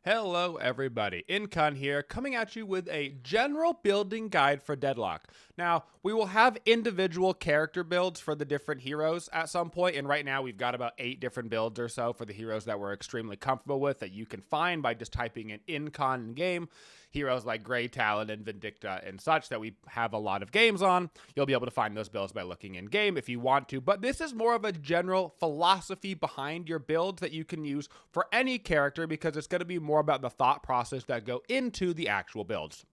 Hello everybody, Incon here, coming at you with a general building guide for Deadlock. Now, we will have individual character builds for the different heroes at some point, and right now we've got about 8 different builds or so for the heroes that we're extremely comfortable with that you can find by just typing in Incon in game. Heroes like Grey Talon and Vindicta and such that we have a lot of games on. You'll be able to find those builds by looking in game if you want to, but this is more of a general philosophy behind your builds that you can use for any character because it's going to be more about the thought process that go into the actual builds.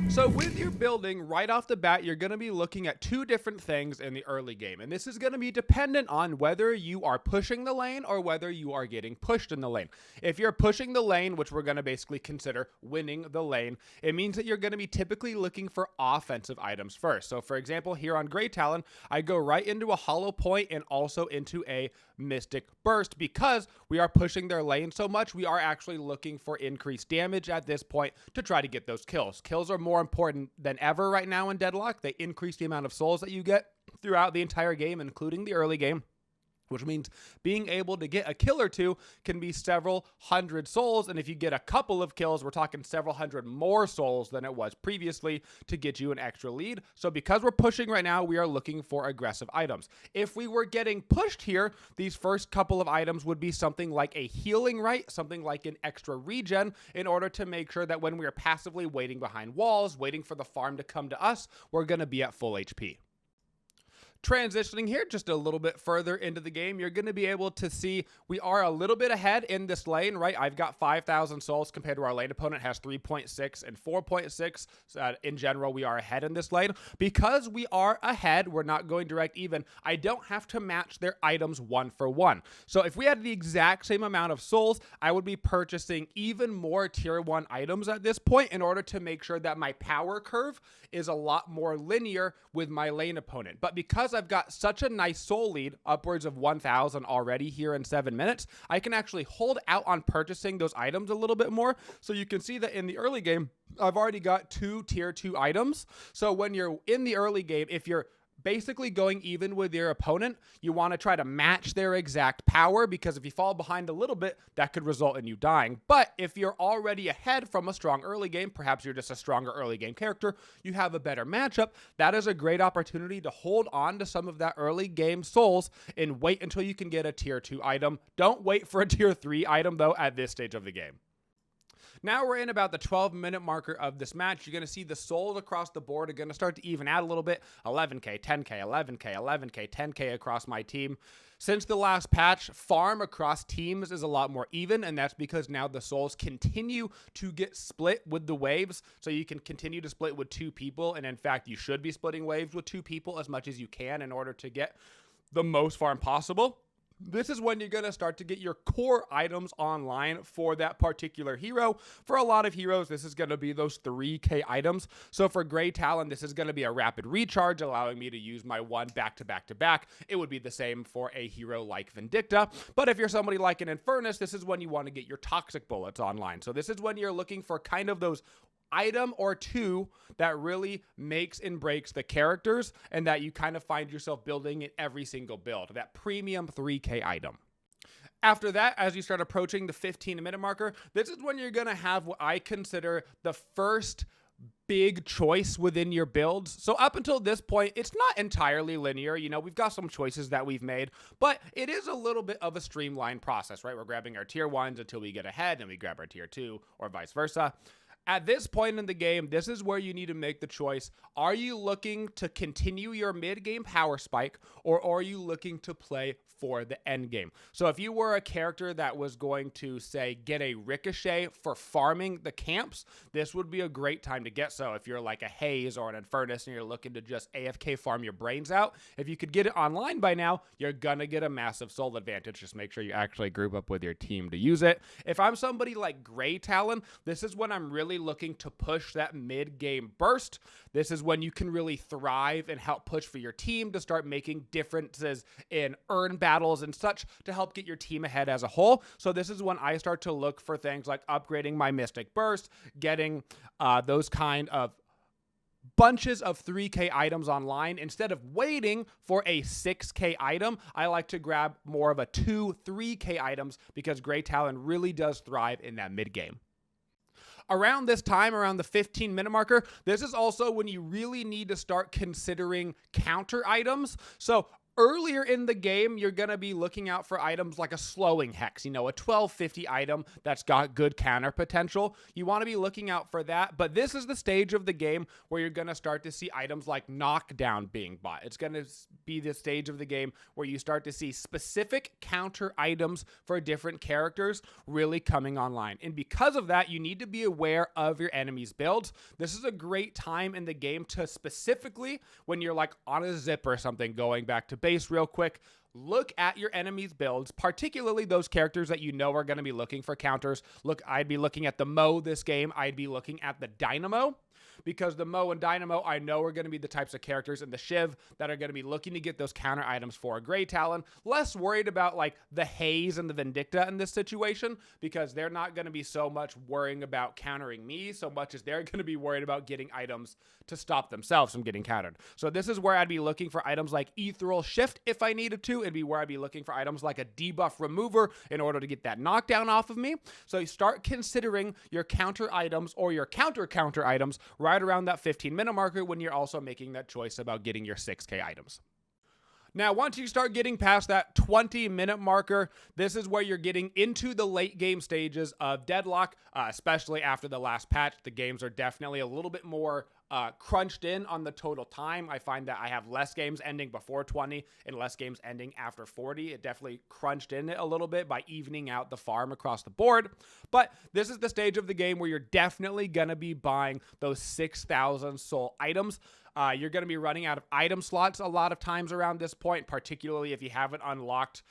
So with your building, right off the bat, you're going to be looking at 2 different things in the early game. And this is going to be dependent on whether you are pushing the lane or whether you are getting pushed in the lane. If you're pushing the lane, which we're going to basically consider winning the lane, it means that you're going to be typically looking for offensive items first. So for example, here on Grey Talon, I go right into a hollow point and also into a mystic burst because we are pushing their lane so much. We are actually looking for increased damage at this point to try to get those kills. Kills are more important than ever right now in Deadlock. They increase the amount of souls that you get throughout the entire game, including the early game, which means being able to get a kill or 2 can be several hundred souls. And if you get a couple of kills, we're talking several hundred more souls than it was previously to get you an extra lead. So because we're pushing right now, we are looking for aggressive items. If we were getting pushed here, these first couple of items would be something like a healing right, something like an extra regen, in order to make sure that when we are passively waiting behind walls, waiting for the farm to come to us, we're going to be at full HP. Transitioning here just a little bit further into the game, you're going to be able to see we are a little bit ahead in this lane, right? I've got 5,000 souls compared to our lane opponent has 3.6 and 4.6. So in general, we are ahead in this lane. Because we are ahead, we're not going direct even. I don't have to match their items 1 for 1. So if we had the exact same amount of souls, I would be purchasing even more tier 1 items at this point in order to make sure that my power curve is a lot more linear with my lane opponent. But because I've got such a nice soul lead, upwards of 1,000 already here in 7 minutes, I can actually hold out on purchasing those items a little bit more. So you can see that in the early game, I've already got 2 tier 2 items. So when you're in the early game, if you're basically going even with your opponent, you want to try to match their exact power, because if you fall behind a little bit, that could result in you dying. But if you're already ahead from a strong early game, perhaps you're just a stronger early game character, you have a better matchup, that is a great opportunity to hold on to some of that early game souls and wait until you can get a tier 2 item. Don't wait for a tier 3 item though at this stage of the game. Now we're in about the 12-minute marker of this match. You're going to see the souls across the board are going to start to even out a little bit. 11k, 10k, 11k, 11k, 10k across my team. Since the last patch, farm across teams is a lot more even, and that's because now the souls continue to get split with the waves, so you can continue to split with 2 people, and in fact, you should be splitting waves with 2 people as much as you can in order to get the most farm possible. This is when you're going to start to get your core items online for that particular hero. For a lot of heroes, this is going to be those 3k items. So for Grey Talon, this is going to be a rapid recharge, allowing me to use my 1 back to back to back. It would be the same for a hero like Vindicta. But if you're somebody like an Infernus, this is when you want to get your toxic bullets online. So this is when you're looking for kind of those item or 2 that really makes and breaks the characters and that you kind of find yourself building in every single build, that premium 3k item. After that, as you start approaching the 15-minute marker, this is when you're going to have what I consider the first big choice within your builds. So up until this point, it's not entirely linear. You know, we've got some choices that we've made, but it is a little bit of a streamlined process, right? We're grabbing our tier 1s until we get ahead, and we grab our tier 2 or vice versa. At this point in the game, this is where you need to make the choice. Are you looking to continue your mid-game power spike, or are you looking to play for the end game? So if you were a character that was going to, say, get a ricochet for farming the camps, this would be a great time to get so. If you're like a Haze or an Infernus and you're looking to just AFK farm your brains out, if you could get it online by now, you're gonna get a massive soul advantage. Just make sure you actually group up with your team to use it. If I'm somebody like Grey Talon, this is when I'm really looking to push that mid-game burst. This is when you can really thrive and help push for your team to start making differences in earn battles and such to help get your team ahead as a whole. So this is when I start to look for things like upgrading my Mystic Burst, getting those kind of bunches of 3K items online. Instead of waiting for a 6K item, I like to grab more of a 2-3K items because Grey Talon really does thrive in that mid game. Around this time, around the 15-minute marker, this is also when you really need to start considering counter items. So earlier in the game, you're going to be looking out for items like a slowing hex, a 1250 item that's got good counter potential. You want to be looking out for that, but this is the stage of the game where you're going to start to see items like knockdown being bought. It's going to be the stage of the game where you start to see specific counter items for different characters really coming online. And because of that, you need to be aware of your enemy's builds. This is a great time in the game to specifically, when you're like on a zip or something, going back to base real quick, look at your enemy's builds, particularly those characters that are going to be looking for counters. Look, I'd be looking at the Mo this game. I'd be looking at the Dynamo, because the Mo and Dynamo I know are going to be the types of characters in the Shiv that are going to be looking to get those counter items for a Grey Talon. Less worried about like the Haze and the Vindicta in this situation, because they're not going to be so much worrying about countering me so much as they're going to be worried about getting items to stop themselves from getting countered. So this is where I'd be looking for items like Ethereal Shift if I needed to. It'd be where I'd be looking for items like a debuff remover in order to get that knockdown off of me. So you start considering your counter items or your counter items right around that 15-minute marker when you're also making that choice about getting your 6K items. Now, once you start getting past that 20-minute marker, this is where you're getting into the late game stages of Deadlock, especially after the last patch. The games are definitely a little bit more crunched in on the total time. I find that I have less games ending before 20 and less games ending after 40. It definitely crunched in it a little bit by evening out the farm across the board. But this is the stage of the game where you're definitely going to be buying those 6,000 soul items. You're going to be running out of item slots a lot of times around this point, particularly if you haven't unlocked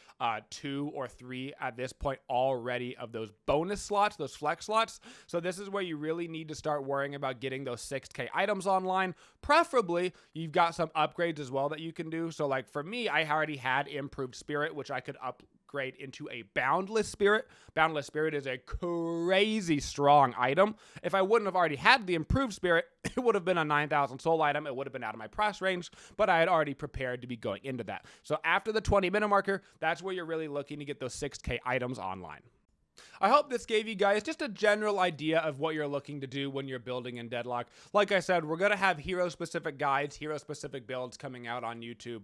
2 or 3 at this point already of those bonus slots, those flex slots. So this is where you really need to start worrying about getting those 6K items online. Preferably, you've got some upgrades as well that you can do. So like for me, I already had Improved Spirit, which I could upgrade into a Boundless Spirit. Boundless Spirit is a crazy strong item. If I wouldn't have already had the Improved Spirit, it would have been a 9,000 soul item. It would have been out of my price range, but I had already prepared to be going into that. So after the 20-minute marker, that's where you're really looking to get those 6K items online. I hope this gave you guys just a general idea of what you're looking to do when you're building in Deadlock. Like I said, we're going to have hero-specific guides, hero-specific builds coming out on YouTube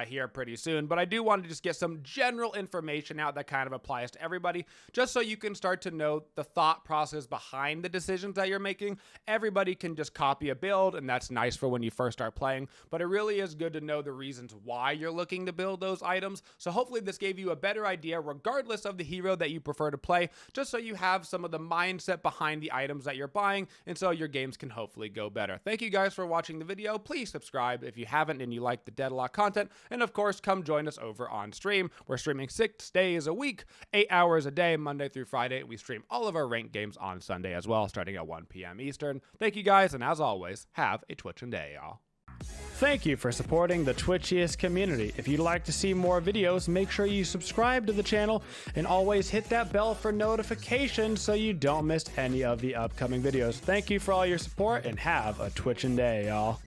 here pretty soon. But I do want to just get some general information out that kind of applies to everybody, just so you can start to know the thought process behind the decisions that you're making. Everybody can just copy a build, and that's nice for when you first start playing. But it really is good to know the reasons why you're looking to build those items. So hopefully this gave you a better idea, regardless of the hero that you prefer to play, just so you have some of the mindset behind the items that you're buying, and so your games can hopefully go better. Thank you guys for watching the video. Please subscribe if you haven't and you like the Deadlock content. And of course, come join us over on stream. We're streaming 6 days a week, 8 hours a day, Monday through Friday. We stream all of our ranked games on Sunday as well, starting at 1 p.m. Eastern. Thank you guys, and as always, have a Twitchin' day, y'all. Thank you for supporting the Twitchiest community. If you'd like to see more videos, make sure you subscribe to the channel and always hit that bell for notifications so you don't miss any of the upcoming videos. Thank you for all your support and have a Twitchin' day, y'all.